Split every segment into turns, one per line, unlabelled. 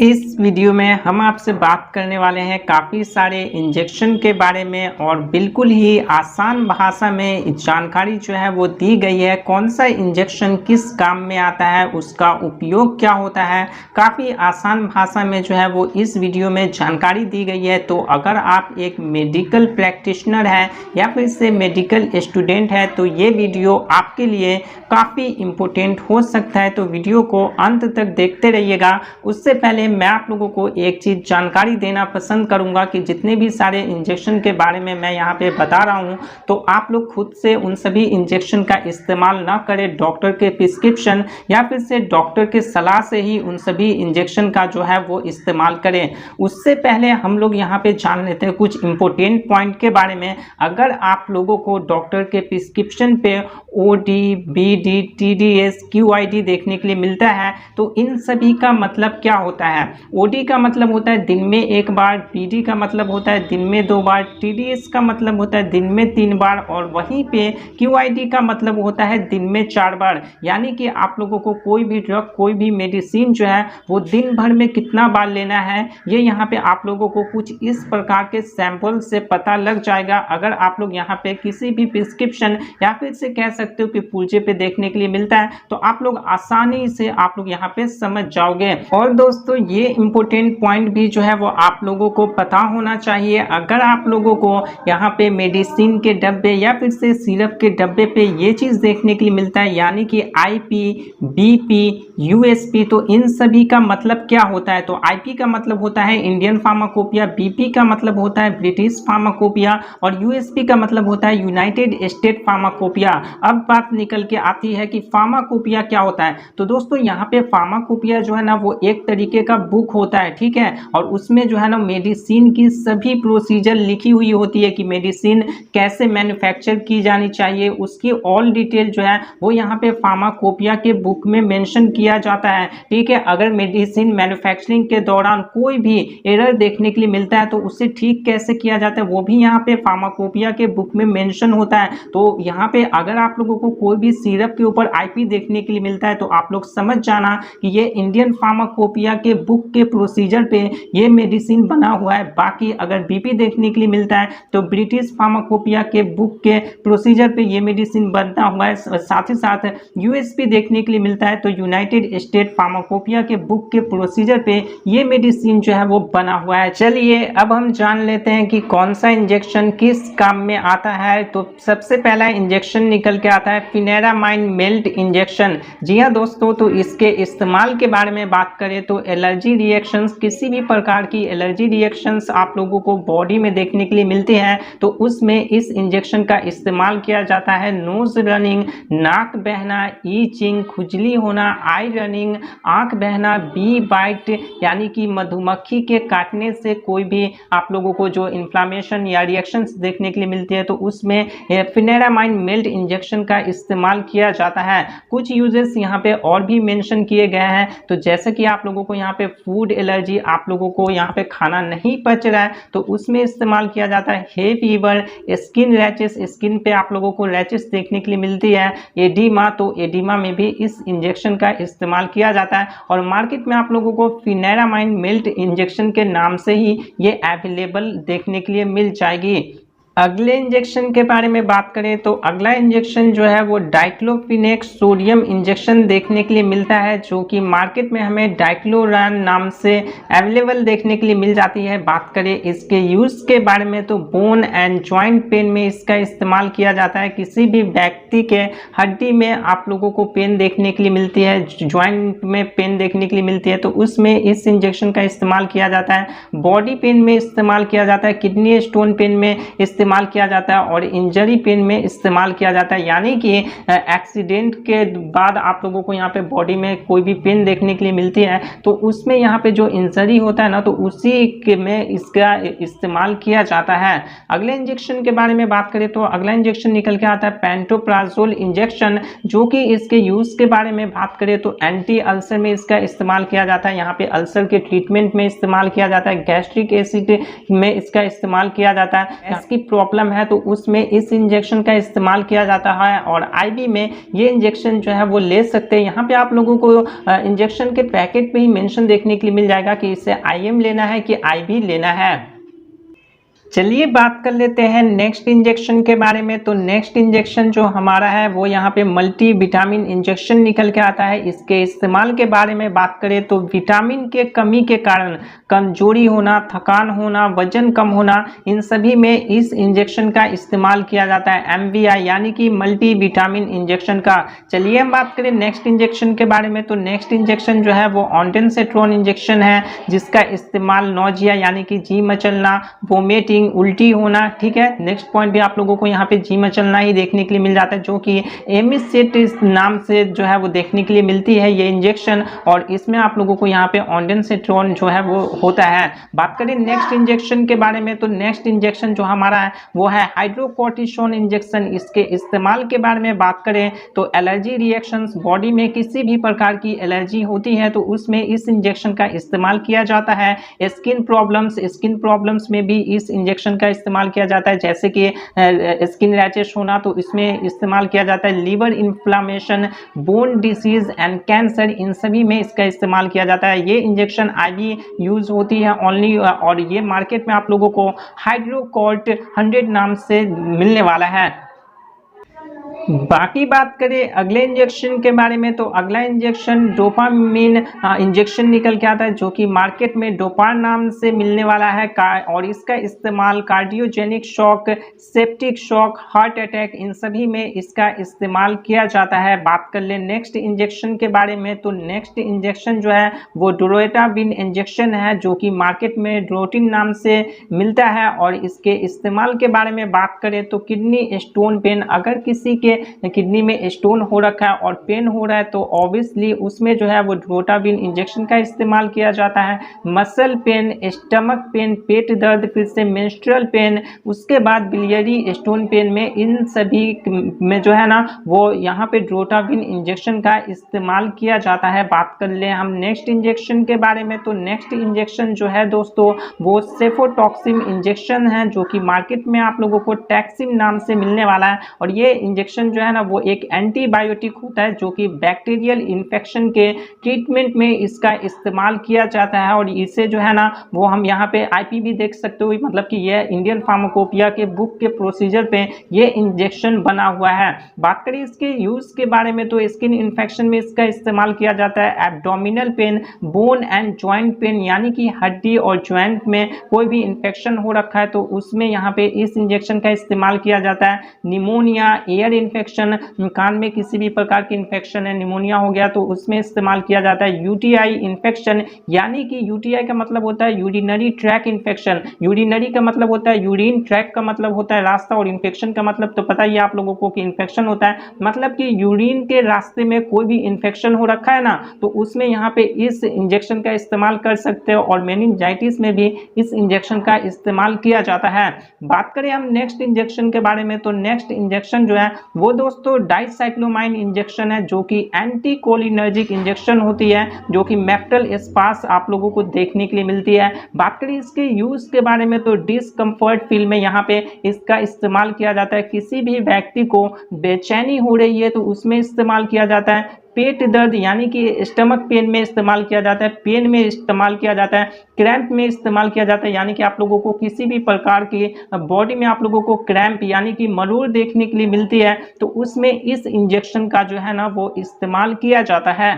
इस वीडियो में हम आपसे बात करने वाले हैं काफ़ी सारे इंजेक्शन के बारे में और बिल्कुल ही आसान भाषा में जानकारी जो है वो दी गई है। कौन सा इंजेक्शन किस काम में आता है, उसका उपयोग क्या होता है, काफ़ी आसान भाषा में जो है वो इस वीडियो में जानकारी दी गई है। तो अगर आप एक मेडिकल प्रैक्टिशनर है या फिर से मेडिकल स्टूडेंट है तो ये वीडियो आपके लिए काफ़ी इम्पोर्टेंट हो सकता है। तो वीडियो को अंत तक देखते रहिएगा। उससे पहले मैं आप लोगों को एक चीज़ जानकारी देना पसंद करूंगा कि जितने भी सारे इंजेक्शन के बारे में मैं यहाँ पे बता रहा हूँ तो आप लोग खुद से उन सभी इंजेक्शन का इस्तेमाल ना करें। डॉक्टर के प्रिस्क्रिप्शन या फिर से डॉक्टर के सलाह से ही उन सभी इंजेक्शन का जो है वो इस्तेमाल करें। उससे पहले हम लोग यहाँ पे जान लेते हैं कुछ इंपॉर्टेंट पॉइंट के बारे में। अगर आप लोगों को डॉक्टर के प्रिस्क्रिप्शन पे OD, BD, TDS, QID देखने के लिए मिलता है तो इन सभी का मतलब क्या होता है। OD का मतलब होता है दिन में एक बार, BD का मतलब होता है दिन में 2 बार, TDS का मतलब होता है दिन में 3 बार और वहीं पे QID का मतलब होता है दिन में 4 बार। यानी कि आप लोगों को कोई भी ड्रग, कोई भी मेडिसिन जो है वो दिन भर में कितना बार लेना है ये यहाँ पे आप लोगों को कुछ इस प्रकार के सैंपल से पता लग जाएगा। अगर आप लोग यहाँ पे किसी भी प्रिस्क्रिप्शन या फिर से कह सकते हो कि पुर्जे पे देखने के लिए मिलता है तो आप लोग आसानी से आप लोग यहाँ पे समझ जाओगे। और दोस्तों ये इंपॉर्टेंट पॉइंट भी जो है वो आप लोगों को पता होना चाहिए। अगर आप लोगों को यहाँ पे मेडिसिन के डब्बे या फिर से सिरप के डब्बे पे ये चीज़ देखने के लिए मिलता है यानी कि IP, BP, USP, तो इन सभी का मतलब क्या होता है। तो IP का मतलब होता है इंडियन फार्माकोपिया, BP का मतलब होता है ब्रिटिश फार्माकोपिया और USP का मतलब होता है यूनाइटेड स्टेट फार्माकोपिया। अब बात निकल के आती है कि फार्माकोपिया क्या होता है। तो दोस्तों यहाँ पे फार्माकोपिया जो है ना वो एक तरीके का बुक होता है, ठीक है, और उसमें जो है ना मेडिसिन की सभी प्रोसीजर लिखी हुई होती है कि मेडिसिन कैसे मैन्युफैक्चर की जानी चाहिए, उसकी ऑल डिटेल जो है वो यहाँ पे फार्माकोपिया के बुक में मेंशन किया जाता है, ठीक है। अगर मेडिसिन मैन्युफैक्चरिंग के दौरान कोई भी एरर देखने के लिए मिलता है तो उसे ठीक कैसे किया जाता है वो भी यहाँ पे फार्माकोपिया के बुक में मेंशन होता है। तो यहाँ पे अगर आप लोगों को कोई भी सिरप के ऊपर IP देखने के लिए मिलता है तो आप लोग समझ जाना कि ये इंडियन फार्माकोपिया के बुक के प्रोसीजर पे ये मेडिसिन बना हुआ है। बाकी अगर BP देखने के लिए मिलता है तो ब्रिटिश फार्माकोपिया के बुक के प्रोसीजर पे ये मेडिसिन बनता हुआ है। साथ ही साथ USP देखने के लिए मिलता है तो यूनाइटेड स्टेट फार्माकोपिया के बुक के प्रोसीजर पे ये मेडिसिन जो है वो बना हुआ है। चलिए अब हम जान लेते हैं कि कौन सा इंजेक्शन किस काम में आता है। तो सबसे पहला इंजेक्शन निकल के आता है फिनेरामाइन मेल्ट इंजेक्शन। जी हाँ दोस्तों, तो इसके इस्तेमाल के बारे में बात करें तो एलर्जी रिएक्शंस, किसी भी प्रकार की एलर्जी रिएक्शंस आप लोगों को बॉडी में देखने के लिए मिलती हैं तो उसमें इस इंजेक्शन का इस्तेमाल किया जाता है। नोज रनिंग, नाक बहना, ईचिंग, खुजली होना, आई रनिंग, आंख बहना, बी बाइट यानी कि मधुमक्खी के काटने से कोई भी आप लोगों को जो इन्फ्लामेशन या रिएक्शंस देखने के लिए मिलती है तो उसमें फिनेरामाइन मेल्ट इंजेक्शन का इस्तेमाल किया जाता है। कुछ यूजेस यहाँ पे और भी मेंशन किए गए हैं। तो जैसे कि आप लोगों को यहाँ पे फूड एलर्जी, आप लोगों को यहाँ पे खाना नहीं पच रहा है तो उसमें इस्तेमाल किया जाता है। हे फीवर, स्किन रैचेस, स्किन पे आप लोगों को रैचेस देखने के लिए मिलती है। एडिमा, तो एडिमा में भी इस इंजेक्शन का इस्तेमाल किया जाता है और मार्केट में आप लोगों को फिनेरामाइन मेल्ट इंजेक्शन के नाम से ही ये अवेलेबल देखने के लिए मिल जाएगी। अगले इंजेक्शन के बारे में बात करें तो अगला इंजेक्शन जो है वो डाइक्लोफिनेक सोडियम इंजेक्शन देखने के लिए मिलता है जो कि मार्केट में हमें डाइक्लोरान नाम से अवेलेबल देखने के लिए मिल जाती है। बात करें इसके यूज़ के बारे में तो बोन एंड जॉइंट पेन में इसका इस्तेमाल किया जाता है। किसी भी व्यक्ति के हड्डी में आप लोगों को पेन देखने के लिए मिलती है, जॉइंट में पेन देखने के लिए मिलती है तो उसमें इस इंजेक्शन का इस्तेमाल किया जाता है। बॉडी पेन में इस्तेमाल किया जाता है, किडनी स्टोन पेन में इस्तेमाल किया जाता है और इंजरी पेन में इस्तेमाल किया जाता है। यानी कि एक्सीडेंट के बाद आप लोगों को यहाँ पे बॉडी में कोई भी पेन देखने के लिए मिलती है तो उसमें यहाँ पे जो इंजरी होता है ना तो उसी के में इसका इस्तेमाल किया जाता है। अगले इंजेक्शन के बारे में बात करें तो अगला इंजेक्शन निकल के आता है पेंटोप्राजोल इंजेक्शन, जो कि इसके यूज़ के बारे में बात करें तो एंटी अल्सर में इसका इस्तेमाल किया जाता है। यहाँ पे अल्सर के ट्रीटमेंट में इस्तेमाल किया जाता है। गैस्ट्रिक एसिड में इसका इस्तेमाल किया जाता है। इसकी प्रॉब्लम है तो उसमें इस इंजेक्शन का इस्तेमाल किया जाता है, और आईवी में ये इंजेक्शन जो है वो ले सकते हैं। यहाँ पे आप लोगों को इंजेक्शन के पैकेट पे ही मेंशन देखने के लिए मिल जाएगा कि इसे आईएम लेना है कि आईवी लेना है। चलिए बात कर लेते हैं नेक्स्ट इंजेक्शन के बारे में। तो नेक्स्ट इंजेक्शन जो हमारा है वो यहाँ पे मल्टी विटामिन इंजेक्शन निकल के आता है। इसके इस्तेमाल के बारे में बात करें तो विटामिन के कमी के कारण कमजोरी होना, थकान होना, वजन कम होना, इन सभी में इस इंजेक्शन का इस्तेमाल किया जाता है, एमवीआई यानी कि मल्टी विटामिन इंजेक्शन का। चलिए हम बात करें नेक्स्ट इंजेक्शन के बारे में। तो नेक्स्ट इंजेक्शन जो है वो ऑन्डेंसेट्रोन इंजेक्शन है, जिसका इस्तेमाल नोजिया यानी कि जी मचलना, वोमिटिंग, उल्टी होना, ठीक है। नेक्स्ट पॉइंट भी आप लोगों को यहाँ पे जी मचलना ही देखने के लिए मिल जाता है, जो कि एमिसेट नाम से जो है वो देखने के लिए मिलती है ये इंजेक्शन, और इसमें आप लोगों को यहाँ पे ऑन्डेंसेट्रोन जो है वो होता है। बात करें नेक्स्ट इंजेक्शन के बारे में। तो नेक्स्ट इंजेक्शन जो हमारा है वो है हाइड्रोकोर्टिसोन इंजेक्शन। इसके इस्तेमाल के बारे में बात करें तो एलर्जी रिएक्शंस, बॉडी में किसी भी प्रकार की एलर्जी होती है तो उसमें इस इंजेक्शन का इस्तेमाल किया जाता है। स्किन प्रॉब्लम्स में भी इस इंजेक्शन का इस्तेमाल किया जाता है, जैसे कि स्किन रैशेस होना तो इसमें इस्तेमाल किया जाता है। Liver inflammation, bone disease and cancer, इन सभी में इसका इस्तेमाल किया जाता है। ये इंजेक्शन आईवी यूज होती है ओनली, और ये मार्केट में आप लोगों को हाइड्रोकॉर्ट 100 नाम से मिलने वाला है। बाकी बात करें अगले इंजेक्शन के बारे में। तो अगला इंजेक्शन डोपामिन इंजेक्शन निकल के आता है, जो कि मार्केट में डोपार नाम से मिलने वाला है, और इसका इस्तेमाल cardiogenic shock, septic shock, heart attack, इन सभी में इसका इस्तेमाल किया जाता है। बात कर ले नेक्स्ट इंजेक्शन के बारे में। तो नेक्स्ट इंजेक्शन जो है वो डोरोटाविन इंजेक्शन है, जो कि मार्केट में ड्रोटिन नाम से मिलता है, और इसके इस्तेमाल के बारे में बात करें तो किडनी स्टोन पेन, अगर किसी के किडनी में स्टोन हो रखा है और पेन हो रहा है तो ऑब्वियसली उसमें जो है वो डोरोटाविन इंजेक्शन का इस्तेमाल किया जाता है। मसल पेन, स्टमक पेन, पेट दर्द, फिर से मेंस्ट्रुअल पेन, उसके बाद बिलियरी स्टोन पेन में, इन सभी में जो है ना वो यहाँ पे डोरोटाविन इंजेक्शन का इस्तेमाल किया जाता है। बात कर ले हम नेक्स्ट इंजेक्शन के बारे में। तो नेक्स्ट इंजेक्शन जो है दोस्तों वो सेफोटॉक्सिन इंजेक्शन है, जो कि मार्केट में आप लोगों को टैक्सिम नाम से मिलने वाला है, और ये इंजेक्शन जो है ना वो एक एंटीबायोटिक होता है, जो कि बैक्टीरियल इन्फेक्शन के ट्रीटमेंट में इसका इस्तेमाल किया जाता है। और इसे जो है ना वो हम यहाँ पे आईपी भी देख सकते हो, मतलब कि ये इंडियन फार्माकोपिया के बुक के प्रोसीजर पे ये इंजेक्शन बना हुआ है। बात करें इसके यूज के बारे में तो स्किन इन्फेक्शन में इसका इस्तेमाल किया जाता है। Abdominal pain, bone and joint pain, यानी कि हड्डी और ज्वाइंट में कोई भी इन्फेक्शन हो रखा है तो उसमें यहाँ पे इस इंजेक्शन का इस्तेमाल किया जाता है। निमोनिया, एयर इन्फेक्शन, कान में किसी भी प्रकार की इन्फेक्शन है, निमोनिया हो गया तो उसमें इस्तेमाल किया जाता है। यूटीआई इन्फेक्शन, यानी कि यूटीआई का मतलब होता है यूरिनरी ट्रैक इन्फेक्शन, यूरिनरी का मतलब होता है यूरिन, ट्रैक का मतलब होता है रास्ता, और इन्फेक्शन का मतलब तो पता ही है आप लोगों को कि इन्फेक्शन होता है, मतलब कि यूरिन के रास्ते में कोई भी इन्फेक्शन हो रखा है ना तो उसमें यहाँ पे इस इंजेक्शन का इस्तेमाल कर सकते हो, और मेनिंजाइटिस में भी इस इंजेक्शन का इस्तेमाल किया जाता है। बात करें हम नेक्स्ट इंजेक्शन के बारे में। तो नेक्स्ट इंजेक्शन जो है वो दोस्तों डाइसाइक्लोमाइन इंजेक्शन है, जो कि एंटी कोलिनर्जिक इंजेक्शन होती है, जो कि मेफ्टल स्पास आप लोगों को देखने के लिए मिलती है। बात करें इसके यूज के बारे में तो डिस्कम्फर्ट फील में यहाँ पे इसका इस्तेमाल किया जाता है। किसी भी व्यक्ति को बेचैनी हो रही है तो उसमें इस्तेमाल किया जाता है। पेट दर्द यानी कि स्टमक पेन में इस्तेमाल किया जाता है, पेन में इस्तेमाल किया जाता है, क्रैम्प में इस्तेमाल किया जाता है, यानी कि आप लोगों को किसी भी प्रकार की बॉडी में आप लोगों को क्रैम्प यानी कि मरोड़ देखने के लिए मिलती है तो उसमें इस इंजेक्शन का जो है ना वो इस्तेमाल किया जाता है।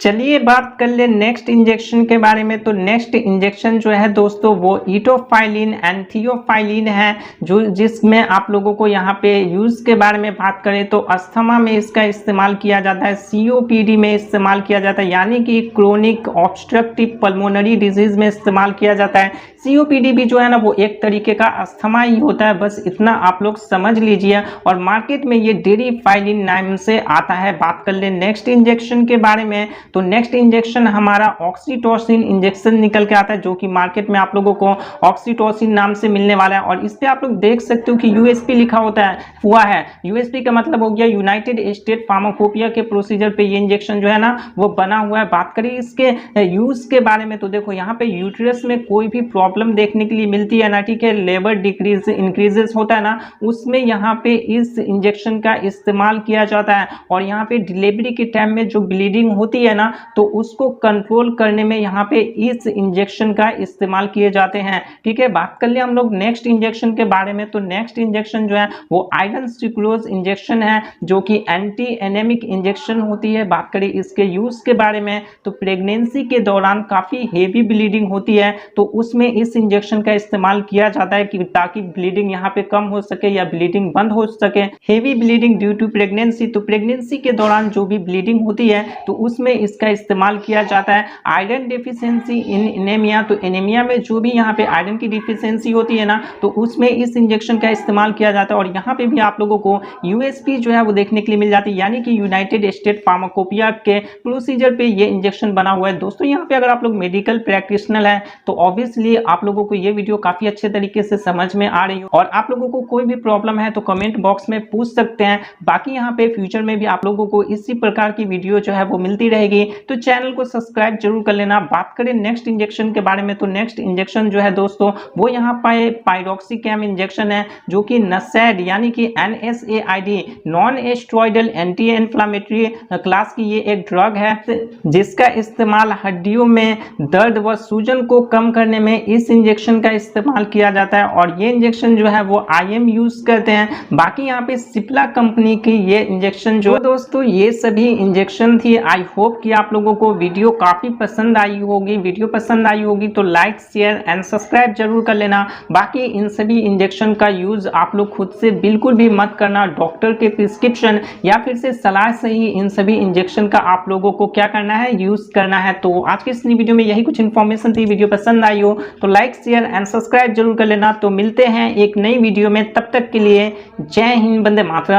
चलिए बात कर ले नेक्स्ट इंजेक्शन के बारे में। तो नेक्स्ट इंजेक्शन जो है दोस्तों वो इटोफाइलिन एंड थियोफाइलिन है, जो जिसमें आप लोगों को यहाँ पे यूज के बारे में बात करें तो अस्थमा में इसका इस्तेमाल किया जाता है, सीओपीडी में इस्तेमाल किया जाता है, यानी कि क्रोनिक ऑब्स्ट्रक्टिव पल्मोनरी डिजीज में इस्तेमाल किया जाता है। सीओपीडी भी जो है ना वो एक तरीके का अस्थमा ही होता है, बस इतना आप लोग समझ लीजिए, और मार्केट में ये डेरिफाइलिन नाम से आता है। बात कर ले नेक्स्ट इंजेक्शन के बारे में। तो नेक्स्ट इंजेक्शन हमारा ऑक्सीटोसिन इंजेक्शन निकल के आता है, जो कि मार्केट में आप लोगों को ऑक्सीटोसिन नाम से मिलने वाला है। और इस पे आप लोग देख सकते हो कि यूएसपी लिखा हुआ है। यूएसपी का मतलब हो गया यूनाइटेड स्टेट फार्माकोपिया के प्रोसीजर पे ये इंजेक्शन जो है ना वो बना हुआ है। बात करें इसके यूज के बारे में तो देखो यहाँ पे यूट्रस में कोई भी प्रॉब्लम देखने के लिए मिलती है ना, ठीक है, लेबर डिक्रीज इंक्रीजेस होता है ना, उसमें यहाँ पे इस इंजेक्शन का इस्तेमाल किया जाता है। और यहाँ पे डिलीवरी के टाइम में जो ब्लीडिंग होती है ना, तो उसको कंट्रोल करने में यहाँ पे इस इंजेक्शन का इस्तेमाल किए जाते हैं, ठीक है। बात कर लिया हम लोग नेक्स्ट इंजेक्शन के बारे में, तो नेक्स्ट इंजेक्शन जो है वो आयरन सुक्रोज इंजेक्शन है, जो कि एंटी एनेमिक इंजेक्शन होती है। बात करें इसके यूज के बारे में तो प्रेगनेंसी के दौरान काफी हेवी ब्लीडिंग होती है, तो उसमें इस इंजेक्शन का इस्तेमाल किया जाता है कि ताकि ब्लीडिंग यहाँ पे कम हो सके या ब्लीडिंग बंद हो सके। Heavy bleeding due to pregnancy, तो प्रेगनेंसी के दौरान जो भी ब्लीडिंग होती है तो उसमें इसका इस्तेमाल किया जाता है। आयरन डिफिशियंसी इन एनीमिया, तो एनीमिया में जो भी यहाँ पे आयरन की डिफिशियंसी होती है ना, तो उसमें इस इंजेक्शन का इस्तेमाल किया जाता है। और यहाँ पे भी आप लोगों को यूएसपी जो है वो देखने के लिए मिल जाती है, यानी कि यूनाइटेड स्टेट फार्माकोपिया के प्रोसीजर पे ये इंजेक्शन बना हुआ है। दोस्तों यहाँ पे अगर आप लोग मेडिकल प्रैक्टिशनर हैं तो ऑब्वियसली आप लोगों को ये वीडियो काफी अच्छे तरीके से समझ में आ रही हो, और आप लोगों को कोई भी प्रॉब्लम है तो कमेंट बॉक्स में पूछ सकते हैं। बाकी यहाँ पे फ्यूचर में भी आप लोगों को इसी प्रकार की वीडियो जो है वो मिलती रहेगी, तो चैनल को सब्सक्राइब जरूर कर लेना। बात करें नेक्स्ट इंजेक्शन के बारे में, तो नेक्स्ट इंजेक्शन जो है दोस्तों वो यहाँ पे पाइरोक्सिकैम इंजेक्शन है, जो कि नसैड यानी कि NSAID non steroidal anti inflammatory class की ये एक ड्रग है, जिसका इस्तेमाल हड्डियों में दर्द व सूजन को कम करने में इस इंजेक्शन का इस्तेमाल किया जाता है। और ये इंजेक्शन जो है वो IM यूज करते हैं। बाकी यहाँ पे सिप्ला कंपनी की ये इंजेक्शन जो दोस्तों ये सभी इंजेक्शन थी। आई होप कि आप लोगों को वीडियो काफी पसंद आई होगी। वीडियो पसंद आई होगी तो लाइक शेयर एंड सब्सक्राइब जरूर कर लेना। बाकी इन सभी इंजेक्शन का यूज आप लोग खुद से बिल्कुल भी मत करना, डॉक्टर के प्रिस्क्रिप्शन या फिर से सलाह से ही इन सभी इंजेक्शन का आप लोगों को क्या करना है, यूज करना है। तो आज की इस वीडियो में यही कुछ इन्फॉर्मेशन थी। वीडियो पसंद आई हो तो लाइक शेयर एंड सब्सक्राइब जरूर कर लेना। तो मिलते हैं एक नई वीडियो में, तब तक के लिए जय हिंद, वंदे मातरम।